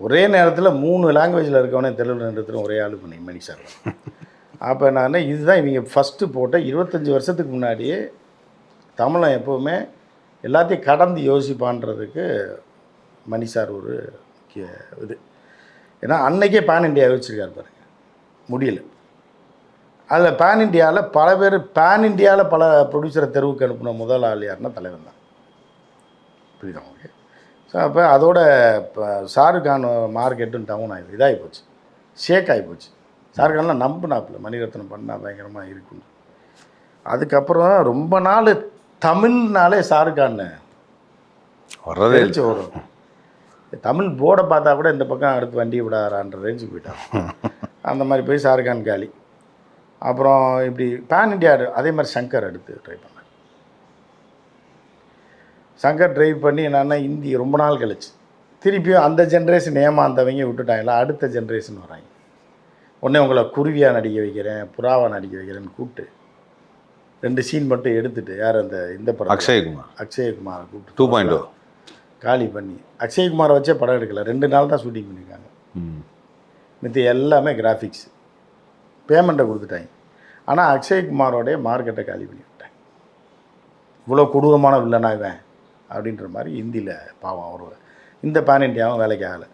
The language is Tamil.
ஒரே நேரத்தில் 3 லாங்குவேஜில் இருக்கவனே தெலுங்கு நிறுத்துகிற ஒரே ஆள் பண்ணி மணி சார். அப்போ நான் இதுதான் இவங்க ஃபஸ்ட்டு போட்ட 25 வருஷத்துக்கு முன்னாடியே தமிழன் எப்போவுமே எல்லாத்தையும் கடந்து யோசிப்பான்றதுக்கு மணி சார் ஒரு முக்கிய இது. ஏன்னா அன்னைக்கே பேன் இண்டியா யோசிச்சிருக்காரு பாருங்க, முடியல. அதில் பேன் இண்டியாவில் பல பேர் பேன் இண்டியாவில் பல ப்ரொடியூசரை தெருவுக்கு அனுப்பின முதல் ஆள் யாருன்னா தலைவன் தான். புரியுதா உங்களுக்கு? ஸோ அப்போ அதோட இப்போ ஷாருக்கான் மார்க்கெட்டும் டவுன் ஆகி இதாகி போச்சு, ஷேக் ஆகி போச்சு. ஷாருக்கான்லாம் நம்பினாப்பில் மணிரத்னம் பண்ணால் பயங்கரமாக இருக்குன்னு. அதுக்கப்புறம் ரொம்ப நாள் தமிழ்னாலே ஷாருக்கான் வரதே வரும். தமிழ் போர்டை பார்த்தா கூட இந்த பக்கம் அடுத்து வண்டி விடாதான்ற ரேஞ்சுக்கு போயிட்டான். அந்த மாதிரி போய் ஷாருக்கான் காலி. அப்புறம் இப்படி பேன் இண்டியா அதே மாதிரி சங்கர் எடுத்து ட்ரை பண்ணார். சங்கர் ட்ரைவ் பண்ணி என்னென்னா ஹிந்தி ரொம்ப நாள் கழிச்சு திருப்பியும் அந்த ஜென்ரேஷன் ஏமாந்தவங்க விட்டுட்டாங்களா, அடுத்த ஜென்ரேஷன் வராங்க. உடனே உங்களை குருவியாக நடிக்க வைக்கிறேன், புறாவாக நடிக்க வைக்கிறேன்னு கூப்பிட்டு 2 சீன் மட்டும் எடுத்துகிட்டு யார் அந்த இந்த படம் அக்ஷயகுமாரை கூப்பிட்டு 2.0 காலி பண்ணி அக்ஷயகுமாரை வச்சே படம் எடுக்கல. 2 நாள் தான் ஷூட்டிங் பண்ணியிருக்காங்க. மித்த எல்லாமே கிராஃபிக்ஸ் பேமெண்ட்டை கொடுத்துட்டாங்க. ஆனால் அக்ஷயகுமாரோடைய மார்க்கெட்டை காலி பண்ணி விட்டாங்க. இவ்வளோ கொடூரமான வில்லனாக இவன் அப்படின்ற மாதிரி ஹிந்தியில் பாவம் அவர் இந்த பேன் இண்டியாவும் வேலைக்கு ஆகலை.